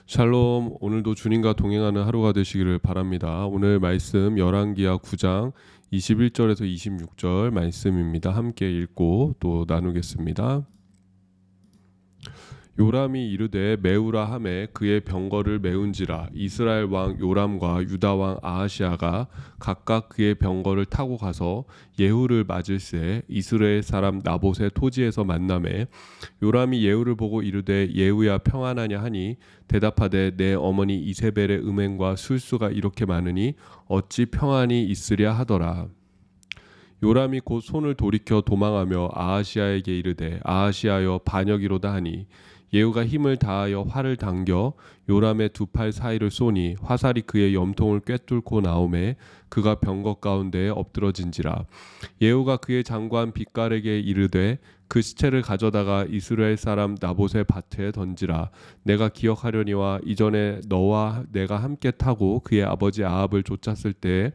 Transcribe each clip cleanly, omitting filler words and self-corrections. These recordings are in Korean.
샬롬, 오늘도 주님과 동행하는 하루가 되시기를 바랍니다. 오늘 말씀 열왕기하 9장 21절에서 26절 말씀입니다. 함께 읽고 또 나누겠습니다. 요람이 이르되 메우라 하매 그의 병거를 메운지라. 이스라엘 왕 요람과 유다 왕 아하시아가 각각 그의 병거를 타고 가서 예후를 맞을새 이스라엘 사람 나봇의 토지에서 만나매 요람이 예후를 보고 이르되 예후야 평안하냐 하니 대답하되 내 어머니 이세벨의 음행과 술수가 이렇게 많으니 어찌 평안이 있으랴 하더라. 요람이 곧 손을 돌이켜 도망하며 아하시아에게 이르되 아하시아여 반역이로다 하니 예후가 힘을 다하여 활을 당겨 요람의 두 팔 사이를 쏘니 화살이 그의 염통을 꿰뚫고 나오매 그가 병거 가운데에 엎드러진지라. 예후가 그의 장관 빛깔에게 이르되 그 시체를 가져다가 이스라엘 사람 나봇의 밭에 던지라. 내가 기억하려니와 이전에 너와 내가 함께 타고 그의 아버지 아합을 쫓았을 때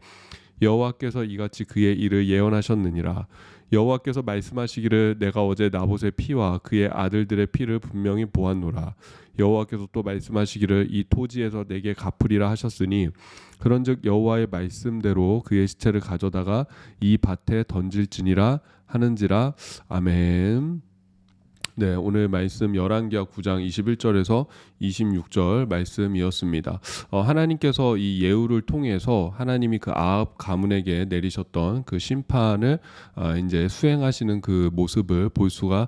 여호와께서 이같이 그의 일을 예언하셨느니라. 여호와께서 말씀하시기를 내가 어제 나봇의 피와 그의 아들들의 피를 분명히 보았노라. 여호와께서 또 말씀하시기를 이 토지에서 내게 갚으리라 하셨으니 그런즉 여호와의 말씀대로 그의 시체를 가져다가 이 밭에 던질지니라 하는지라. 아멘. 네, 오늘 말씀 열왕기하 9장 21절에서 26절 말씀이었습니다. 하나님께서 이 예후를 통해서 하나님이 그 아합 가문에게 내리셨던 그 심판을 이제 수행하시는 그 모습을 볼 수가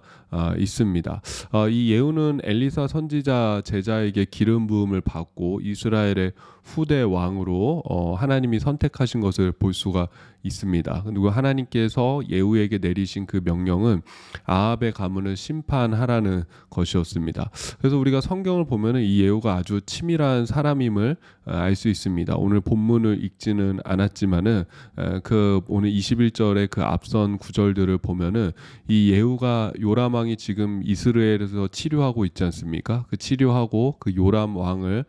있습니다. 이 예후는 엘리사 선지자 제자에게 기름 부음을 받고 이스라엘의 후대 왕으로 하나님이 선택하신 것을 볼 수가 있습니다. 그리고 하나님께서 예후에게 내리신 그 명령은 아합의 가문을 심판하라는 것이었습니다. 그래서 우리가 성경을 보면은 이 예후가 아주 치밀한 사람임을 알 수 있습니다. 오늘 본문을 읽지는 않았지만은 그 오늘 21절의 그 앞선 구절들을 보면은 이 예후가 요람 왕이 지금 이스라엘에서 치료하고 있지 않습니까? 그 치료하고 그 요람 왕을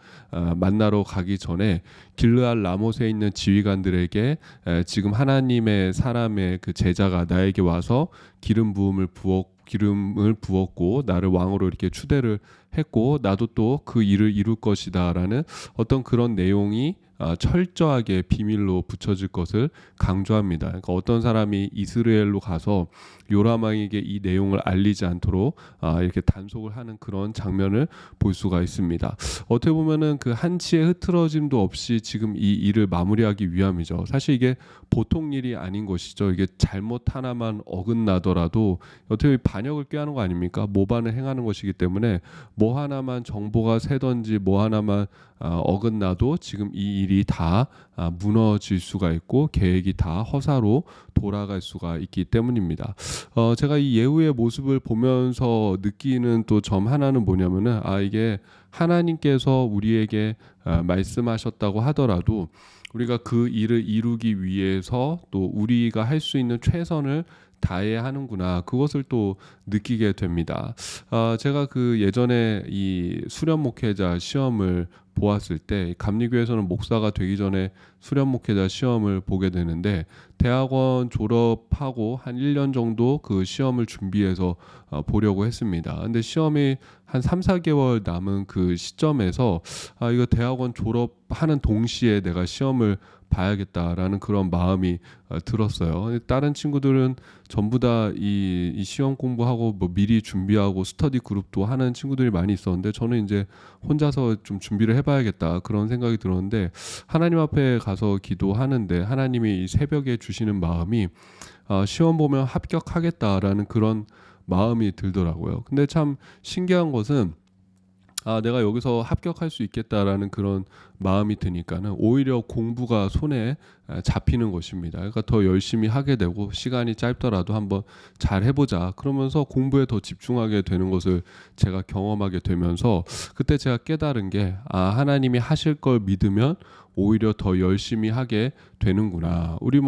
만나러 가기 전에 길르앗 라못에 있는 지휘관들에게 지금 하나님의 사람의 그 제자가 나에게 와서 기름을 부었고 나를 왕으로 이렇게 추대를 했고 나도 또 그 일을 이룰 것이다라는 어떤 그런 내용이 철저하게 비밀로 붙여질 것을 강조합니다. 그러니까 어떤 사람이 이스라엘로 가서 요람 왕에게 이 내용을 알리지 않도록 이렇게 단속을 하는 그런 장면을 볼 수가 있습니다. 어떻게 보면은 그 한치의 흐트러짐도 없이 지금 이 일을 마무리하기 위함이죠. 사실 이게 보통 일이 아닌 것이죠. 이게 잘못 하나만 어긋나더라도 어떻게 반역을 꾀하는 거 아닙니까? 모반을 행하는 것이기 때문에 뭐 하나만 정보가 새던지 뭐 하나만 어긋나도 지금 이 일이 다 무너질 수가 있고 계획이 다 허사로 돌아갈 수가 있기 때문입니다. 제가 이 예후의 모습을 보면서 느끼는 또 점 하나는 뭐냐면은 이게 하나님께서 우리에게 말씀하셨다고 하더라도 우리가 그 일을 이루기 위해서 또 우리가 할 수 있는 최선을 다해야 하는구나. 그것을 또 느끼게 됩니다. 제가 그 예전에 이 수련 목회자 시험을 보았을 때 감리교에서는 목사가 되기 전에 수련 목회자 시험을 보게 되는데 대학원 졸업하고 한 1년 정도 그 시험을 준비해서 보려고 했습니다. 근데 시험이 한 3, 4개월 남은 그 시점에서 이거 대학원 졸업하는 동시에 내가 시험을 봐야겠다라는 그런 마음이 들었어요. 다른 친구들은 전부 다 이 시험 공부하고 뭐 미리 준비하고 스터디 그룹도 하는 친구들이 많이 있었는데 저는 이제 혼자서 좀 준비를 해봐야겠다 그런 생각이 들었는데 하나님 앞에 가서 기도하는데 하나님이 이 새벽에 주시는 마음이 시험 보면 합격하겠다라는 그런 마음이 들더라고요. 근데 참 신기한 것은 내가 여기서 합격할 수 있겠다라는 그런 마음이 드니까는 오히려 공부가 손에 잡히는 것입니다. 그러니까 더 열심히 하게 되고 시간이 짧더라도 한번 잘 해보자 그러면서 공부에 더 집중하게 되는 것을 제가 경험하게 되면서 그때 제가 깨달은 게 하나님이 하실 걸 믿으면 오히려 더 열심히 하게 되는구나. 우리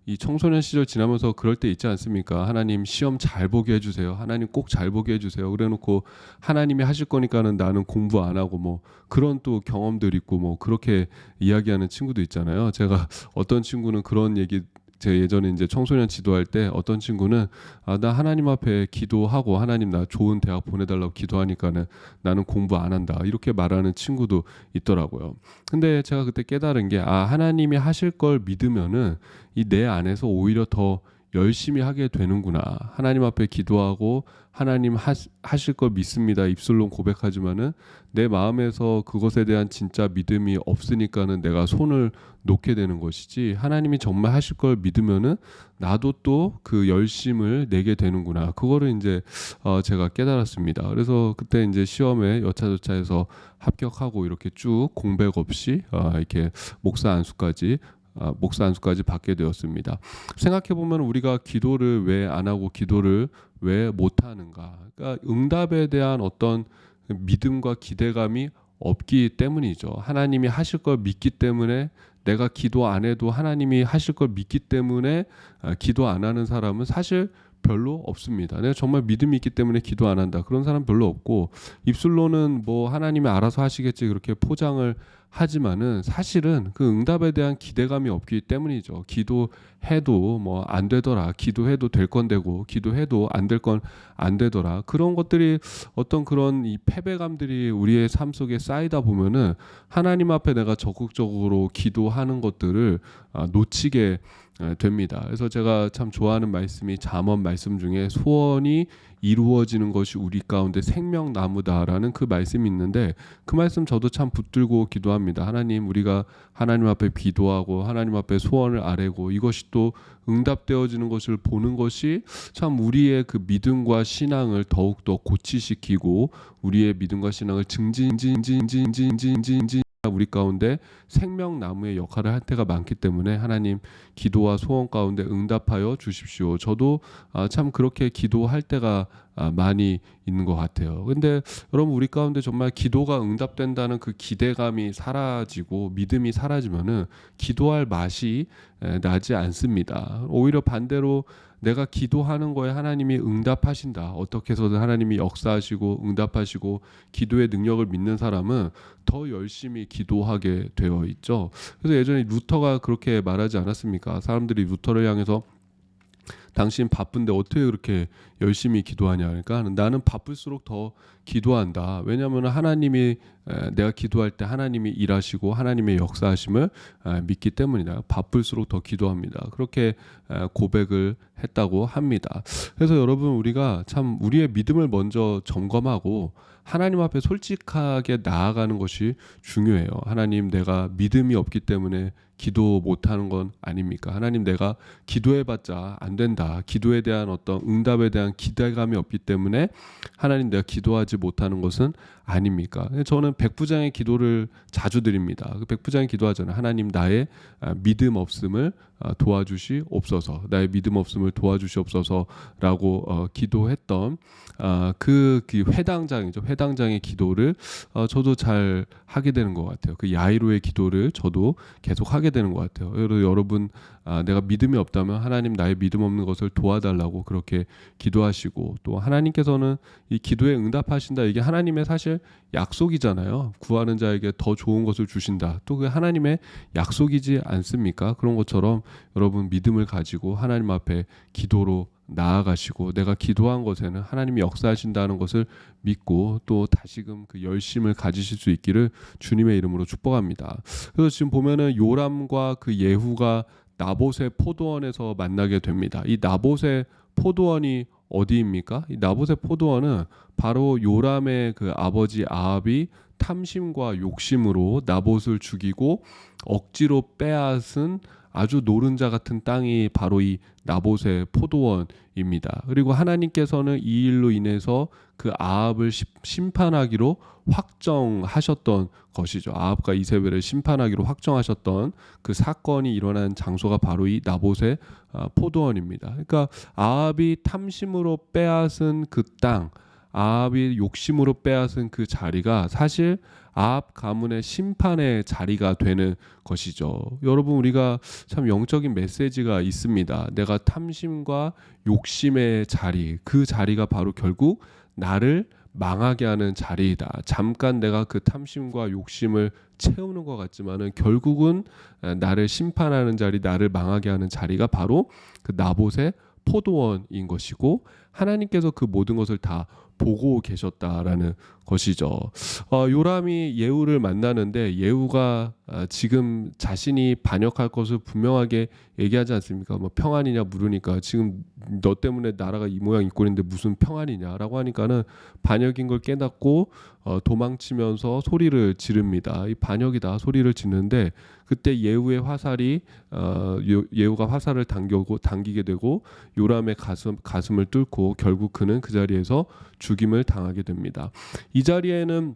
이 청소년 시절 지나면서 그럴 때 있지 않습니까? 하나님 시험 잘 보게 해주세요. 하나님 꼭 잘 보게 해주세요. 그래놓고 하나님이 하실 거니까는 나는 공부 안 하고 그런 또 경험들 있고 그렇게 이야기하는 친구도 있잖아요. 제가 어떤 친구는 그런 얘기 제 예전에 이제 청소년 지도할 때 어떤 친구는 나 하나님 앞에 기도하고 하나님 나 좋은 대학 보내달라고 기도하니까는 나는 공부 안 한다 이렇게 말하는 친구도 있더라고요. 근데 제가 그때 깨달은 게 하나님이 하실 걸 믿으면은 이 내 안에서 오히려 더 열심히 하게 되는구나. 하나님 앞에 기도하고 하나님 하실 걸 믿습니다. 입술로 고백하지만은 내 마음에서 그것에 대한 진짜 믿음이 없으니까는 내가 손을 놓게 되는 것이지, 하나님이 정말 하실 걸 믿으면은 나도 또 그 열심을 내게 되는구나. 그거를 이제 제가 깨달았습니다. 그래서 그때 이제 시험에 여차저차해서 합격하고 이렇게 쭉 공백 없이 이렇게 목사 안수까지 받게 되었습니다. 생각해 보면 우리가 기도를 왜 안 하고 기도를 왜 못 하는가? 그러니까 응답에 대한 어떤 믿음과 기대감이 없기 때문이죠. 하나님이 하실 걸 믿기 때문에, 내가 기도 안 해도 하나님이 하실 걸 믿기 때문에 기도 안 하는 사람은 사실 별로 없습니다. 내가 정말 믿음이 있기 때문에 기도 안 한다, 그런 사람 별로 없고, 입술로는 뭐 하나님이 알아서 하시겠지 그렇게 포장을 하지만은 사실은 그 응답에 대한 기대감이 없기 때문이죠. 기도해도 뭐 안 되더라, 기도해도 될 건 되고 기도해도 안 될 건 안 되더라, 그런 것들이 어떤 그런 이 패배감들이 우리의 삶 속에 쌓이다 보면은 하나님 앞에 내가 적극적으로 기도하는 것들을 놓치게 됩니다. 그래서 제가 참 좋아하는 말씀이 잠언 말씀 중에 소원이 이루어지는 것이 우리 가운데 생명나무다라는 그 말씀이 있는데, 그 말씀 저도 참 붙들고 기도합니다. 하나님, 우리가 하나님 앞에 기도하고 하나님 앞에 소원을 아뢰고 이것이 또 응답되어지는 것을 보는 것이 참 우리의 그 믿음과 신앙을 더욱더 고취시키고 우리의 믿음과 신앙을 증진진진진진진진진 우리 가운데 생명나무의 역할을 할 때가 많기 때문에 하나님, 기도와 소원 가운데 응답하여 주십시오. 저도 참 그렇게 기도할 때가 많이 있는 것 같아요. 근데 여러분, 우리 가운데 정말 기도가 응답된다는 그 기대감이 사라지고 믿음이 사라지면은 기도할 맛이 나지 않습니다. 오히려 반대로 내가 기도하는 거에 하나님이 응답하신다, 어떻게 해서든 하나님이 역사하시고 응답하시고 기도의 능력을 믿는 사람은 더 열심히 기도하게 되어 있죠. 그래서 예전에 루터가 그렇게 말하지 않았습니까? 사람들이 루터를 향해서 당신 바쁜데 어떻게 그렇게 열심히 기도하냐, 그러니까 나는 바쁠수록 더 기도한다. 왜냐하면 하나님이, 내가 기도할 때 하나님이 일하시고 하나님의 역사하심을 믿기 때문이다. 바쁠수록 더 기도합니다. 그렇게 고백을 했다고 합니다. 그래서 여러분, 우리가 참 우리의 믿음을 먼저 점검하고 하나님 앞에 솔직하게 나아가는 것이 중요해요. 하나님, 내가 믿음이 없기 때문에 기도 못하는 건 아닙니까? 하나님, 내가 기도해봤자 안 된다, 기도에 대한 어떤 응답에 대한 기대감이 없기 때문에 하나님, 내가 기도하지 못하는 것은 아닙니까? 저는 백부장의 기도를 자주 드립니다. 그 백부장이 기도하잖아요. 하나님, 나의 믿음 없음을 도와주시옵소서, 나의 믿음 없음을 도와주시옵소서라고 기도했던 그 회당장이죠. 회당장의 기도를 저도 잘 하게 되는 것 같아요. 그 야이로의 기도를 저도 계속 하게 되는 것 같아요. 여러분, 내가 믿음이 없다면 하나님, 나의 믿음 없는 것을 도와달라고 그렇게 기도하시고, 또 하나님께서는 이 기도에 응답하신다, 이게 하나님의 사실 약속이잖아요. 구하는 자에게 더 좋은 것을 주신다, 또 그 하나님의 약속이지 않습니까? 그런 것처럼 여러분, 믿음을 가지고 하나님 앞에 기도로 나아가시고 내가 기도한 것에는 하나님이 역사하신다는 것을 믿고 또 다시금 그 열심을 가지실 수 있기를 주님의 이름으로 축복합니다. 그래서 지금 보면은 요람과 그 예후가 나봇의 포도원에서 만나게 됩니다. 이 나봇의 포도원이 어디입니까? 이 나봇의 포도원은 바로 요람의 그 아버지 아합이 탐심과 욕심으로 나봇을 죽이고 억지로 빼앗은 아주 노른자 같은 땅이 바로 이 나봇의 포도원입니다. 그리고 하나님께서는 이 일로 인해서 그 아합을 심판하기로 확정하셨던 것이죠. 아합과 이세벨을 심판하기로 확정하셨던 그 사건이 일어난 장소가 바로 이 나봇의 포도원입니다. 그러니까 아합이 탐심으로 빼앗은 그 땅, 아합이 욕심으로 빼앗은 그 자리가 사실 아합 가문의 심판의 자리가 되는 것이죠. 여러분, 우리가 참 영적인 메시지가 있습니다. 내가 탐심과 욕심의 자리, 그 자리가 바로 결국 나를 망하게 하는 자리이다. 잠깐 내가 그 탐심과 욕심을 채우는 것 같지만은 결국은 나를 심판하는 자리, 나를 망하게 하는 자리가 바로 그 나봇의 포도원인 것이고 하나님께서 그 모든 것을 다 보고 계셨다라는 것이죠. 요람이 예후를 만나는데 예후가 지금 자신이 반역할 것을 분명하게 얘기하지 않습니까? 뭐 평안이냐 물으니까 지금 너 때문에 나라가 이 모양 이 꼴인데 무슨 평안이냐라고 하니까는 반역인 걸 깨닫고 도망치면서 소리를 지릅니다. 이 반역이다 소리를 짓는데 그때 예후의 화살이 예후가 화살을 당기게 되고 요람의 가슴을 뚫고 결국 그는 그 자리에서 죽임을 당하게 됩니다. 이 자리에는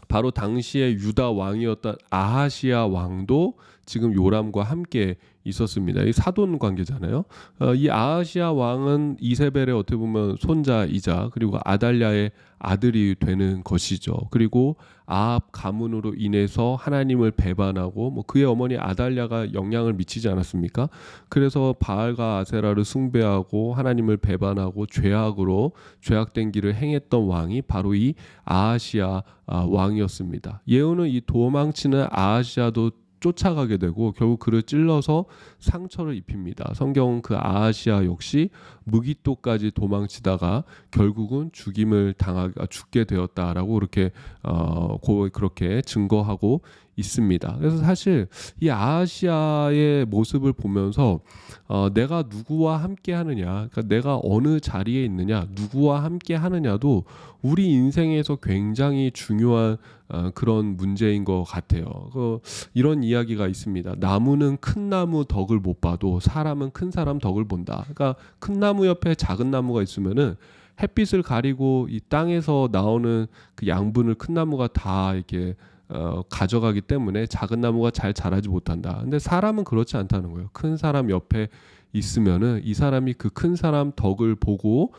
바로 당시의 유다 왕이었던 아하시아 왕도 지금 요람과 함께 있었습니다. 이 사돈 관계잖아요. 이 아하시아 왕은 이세벨의 어떻게 보면 손자이자 그리고 아달랴의 아들이 되는 것이죠. 그리고 아합 가문으로 인해서 하나님을 배반하고 뭐 그의 어머니 아달랴가 영향을 미치지 않았습니까? 그래서 바알과 아세라를 숭배하고 하나님을 배반하고 죄악된 길을 행했던 왕이 바로 이 아하시아 왕이었습니다. 예후는 이 도망치는 아하시아도 쫓아가게 되고 결국 그를 찔러서 상처를 입힙니다. 성경은 그 아하시아 역시 무기토까지 도망치다가 결국은 죽게 되었다라고 그렇게 증거하고 있습니다. 그래서 사실 이 아하시아의 모습을 보면서 내가 누구와 함께 하느냐, 그러니까 내가 어느 자리에 있느냐, 누구와 함께 하느냐도 우리 인생에서 굉장히 중요한 그런 문제인 것 같아요. 이런 이야기가 있습니다. 나무는 큰 나무 덕을 못 봐도 사람은 큰 사람 덕을 본다. 그러니까 큰 나무 옆에 작은 나무가 있으면은 햇빛을 가리고 이 땅에서 나오는 그 양분을 큰 나무가 다 이렇게 가져가기 때문에 작은 나무가 잘 자라지 못한다. 근데 사람은 그렇지 않다는 거예요. 큰 사람 옆에 있으면은 이 사람이 그 큰 사람 덕을 보고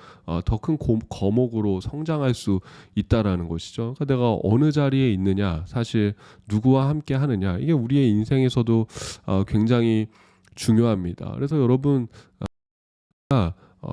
더 큰 거목으로 성장할 수 있다라는 것이죠. 그러니까 내가 어느 자리에 있느냐, 사실 누구와 함께 하느냐, 이게 우리의 인생에서도 굉장히 중요합니다. 그래서 여러분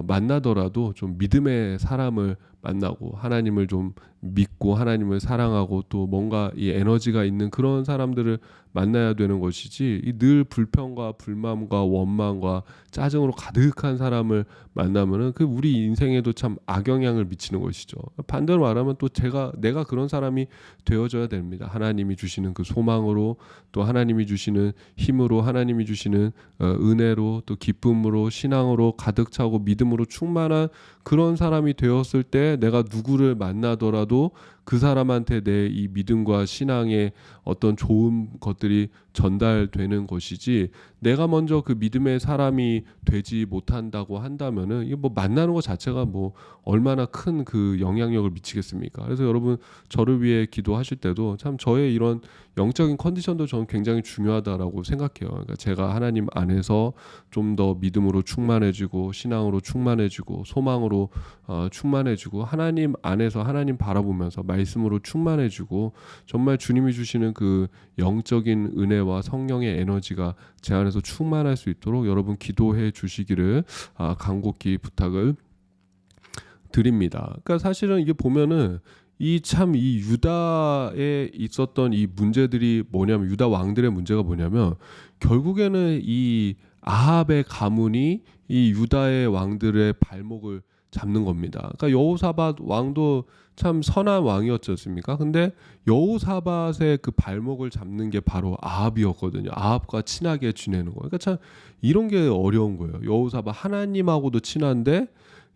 만나더라도 좀 믿음의 사람을 만나고 하나님을 좀 믿고 하나님을 사랑하고 또 뭔가 이 에너지가 있는 그런 사람들을 만나야 되는 것이지 이 늘 불평과 불만과 원망과 짜증으로 가득한 사람을 만나면은 그 우리 인생에도 참 악영향을 미치는 것이죠. 반대로 말하면 또 내가 그런 사람이 되어줘야 됩니다. 하나님이 주시는 그 소망으로 또 하나님이 주시는 힘으로 하나님이 주시는 은혜로 또 기쁨으로 신앙으로 가득 차고 믿음으로 충만한 그런 사람이 되었을 때 내가 누구를 만나더라도 그 사람한테 내 이 믿음과 신앙의 어떤 좋은 것들이 전달되는 것이지 내가 먼저 그 믿음의 사람이 되지 못한다고 한다면은 이게 뭐 만나는 것 자체가 뭐 얼마나 큰 그 영향력을 미치겠습니까? 그래서 여러분 저를 위해 기도하실 때도 참 저의 이런 영적인 컨디션도 저는 굉장히 중요하다라고 생각해요. 그러니까 제가 하나님 안에서 좀 더 믿음으로 충만해지고 신앙으로 충만해지고 소망으로 충만해지고 하나님 안에서 하나님 바라보면서 말씀으로 충만해지고 정말 주님이 주시는 그 영적인 은혜와 성령의 에너지가 제 안에서 충만할 수 있도록 여러분 기도해 주시기를 간곡히 부탁을 드립니다. 그러니까 사실은 이게 보면은 이 유다에 있었던 이 문제들이 뭐냐면 유다 왕들의 문제가 뭐냐면 결국에는 이 아합의 가문이 이 유다의 왕들의 발목을 잡는 겁니다. 그러니까 여호사밧 왕도 참 선한 왕이었지 않습니까? 근데 여호사밧의 그 발목을 잡는 게 바로 아합이었거든요. 아합과 친하게 지내는 거예요. 그러니까 참 이런 게 어려운 거예요. 여호사밧 하나님하고도 친한데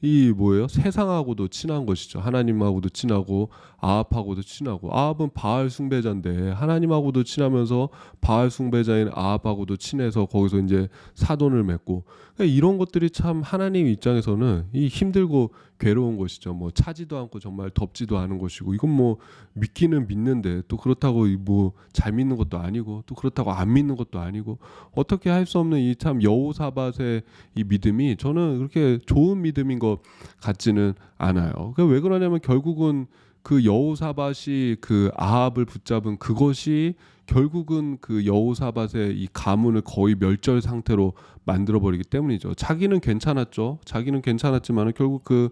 이 뭐예요? 세상하고도 친한 것이죠. 하나님하고도 친하고 아합하고도 친하고 아합은 바알 숭배자인데 하나님하고도 친하면서 바알 숭배자인 아합하고도 친해서 거기서 이제 사돈을 맺고 그러니까 이런 것들이 참 하나님 입장에서는 이 힘들고 괴로운 것이죠. 뭐 차지도 않고 정말 덥지도 않은 것이고 이건 뭐 믿기는 믿는데 또 그렇다고 뭐 잘 믿는 것도 아니고 또 그렇다고 안 믿는 것도 아니고 어떻게 할 수 없는 이 참 여호사밧의 이 믿음이 저는 그렇게 좋은 믿음인 것 같지는 않아요. 왜 그러냐면 결국은 그 여호사밧이 그 아합을 붙잡은 그것이 결국은 그 여호사밧의 이 가문을 거의 멸절 상태로 만들어 버리기 때문이죠. 자기는 괜찮았죠. 자기는 괜찮았지만 결국 그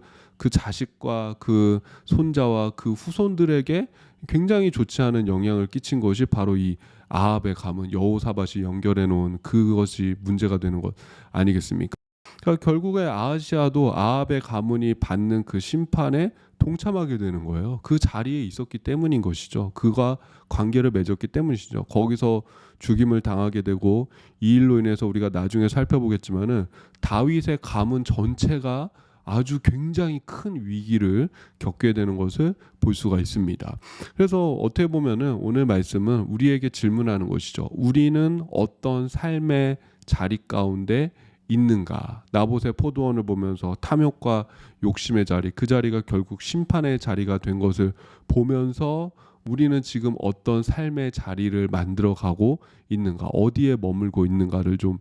자식과 그 손자와 그 후손들에게 굉장히 좋지 않은 영향을 끼친 것이 바로 이 아합의 가문, 여호사밧이 연결해 놓은 그것이 문제가 되는 것 아니겠습니까? 그러니까 결국에 아하시아도 아합의 가문이 받는 그 심판에 동참하게 되는 거예요. 그 자리에 있었기 때문인 것이죠. 그가 관계를 맺었기 때문이시죠. 거기서 죽임을 당하게 되고, 이 일로 인해서 우리가 나중에 살펴보겠지만은 다윗의 가문 전체가 아주 굉장히 큰 위기를 겪게 되는 것을 볼 수가 있습니다. 그래서 어떻게 보면은 오늘 말씀은 우리에게 질문하는 것이죠. 우리는 어떤 삶의 자리 가운데 있는가? 나봇의 포도원을 보면서 탐욕과 욕심의 자리, 그 자리가 결국 심판의 자리가 된 것을 보면서 우리는 지금 어떤 삶의 자리를 만들어가고 있는가, 어디에 머물고 있는가를 좀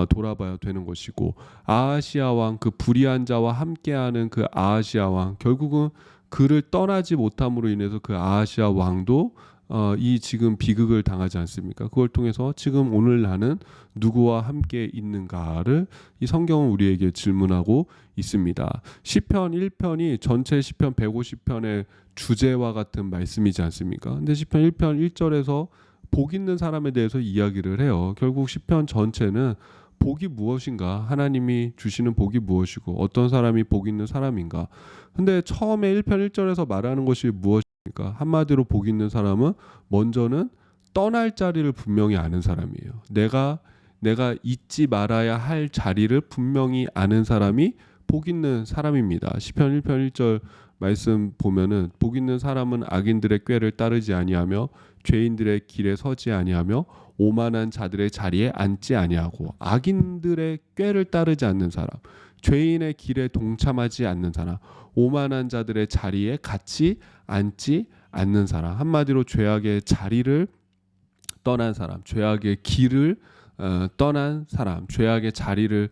돌아봐야 되는 것이고, 아하시아 왕, 그 불의한 자와 함께하는 그 아하시아 왕, 결국은 그를 떠나지 못함으로 인해서 그 아하시아 왕도 이 지금 비극을 당하지 않습니까? 그걸 통해서 지금 오늘 나는 누구와 함께 있는가를 이 성경은 우리에게 질문하고 있습니다. 시편 1편이 전체 시편 150편의 주제와 같은 말씀이지 않습니까? 근데 시편 1편 1절에서 복 있는 사람에 대해서 이야기를 해요. 결국 시편 전체는 복이 무엇인가, 하나님이 주시는 복이 무엇이고 어떤 사람이 복 있는 사람인가. 근데 처음에 1편 1절에서 말하는 것이 무엇입니까? 한마디로 복 있는 사람은 먼저는 떠날 자리를 분명히 아는 사람이에요. 내가 잊지 말아야 할 자리를 분명히 아는 사람이 복 있는 사람입니다. 시편 1편 1절 말씀 보면은 복 있는 사람은 악인들의 꾀를 따르지 아니하며 죄인들의 길에 서지 아니하며 오만한 자들의 자리에 앉지 아니하고. 악인들의 꾀를 따르지 않는 사람, 죄인의 길에 동참하지 않는 사람, 오만한 자들의 자리에 같이 앉지 않는 사람, 한마디로 죄악의 자리를 떠난 사람, 죄악의 길을 떠난 사람, 죄악의 자리를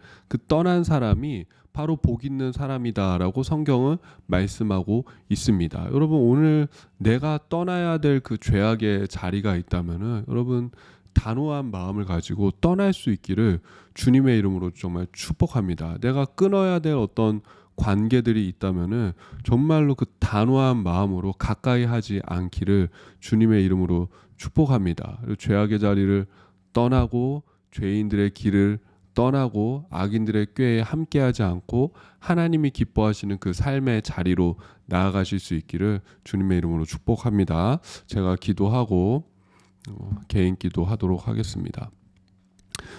떠난 사람이 바로 복 있는 사람이다라고 성경은 말씀하고 있습니다. 여러분, 오늘 내가 떠나야 될 그 죄악의 자리가 있다면은 여러분 단호한 마음을 가지고 떠날 수 있기를 주님의 이름으로 정말 축복합니다. 내가 끊어야 될 어떤 관계들이 있다면은 정말로 그 단호한 마음으로 가까이 하지 않기를 주님의 이름으로 축복합니다. 그리고 죄악의 자리를 떠나고 죄인들의 길을 떠나고 악인들의 꾀에 함께하지 않고 하나님이 기뻐하시는 그 삶의 자리로 나아가실 수 있기를 주님의 이름으로 축복합니다. 제가 기도하고 개인 기도하도록 하겠습니다.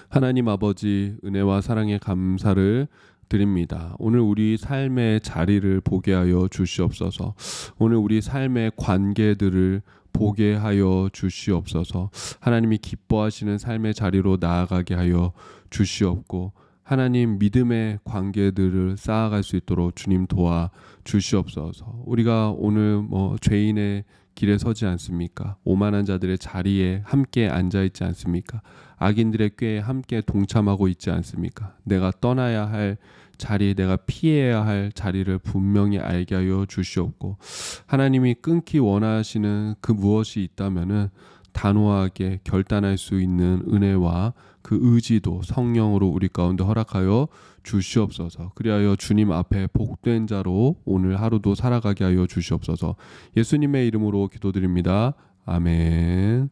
하나님 아버지, 은혜와 사랑에 감사를 드립니다. 오늘 우리 삶의 자리를 보게 하여 주시옵소서. 오늘 우리 삶의 관계들을 보게 하여 주시옵소서. 하나님이 기뻐하시는 삶의 자리로 나아가게 하여 주시옵고, 하나님 믿음의 관계들을 쌓아갈 수 있도록 주님 도와 주시옵소서. 우리가 오늘 죄인의 길에 서지 않습니까? 오만한 자들의 자리에 함께 앉아 있지 않습니까? 악인들의 꾀에 함께 동참하고 있지 않습니까? 내가 떠나야 할 자리, 내가 피해야 할 자리를 분명히 알게 하여 주시옵고, 하나님이 끊기 원하시는 그 무엇이 있다면은 단호하게 결단할 수 있는 은혜와 그 의지도 성령으로 우리 가운데 허락하여 주시옵소서. 그리하여 주님 앞에 복된 자로 오늘 하루도 살아가게 하여 주시옵소서. 예수님의 이름으로 기도드립니다. 아멘.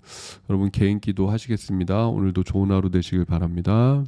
여러분 개인 기도 하시겠습니다. 오늘도 좋은 하루 되시길 바랍니다.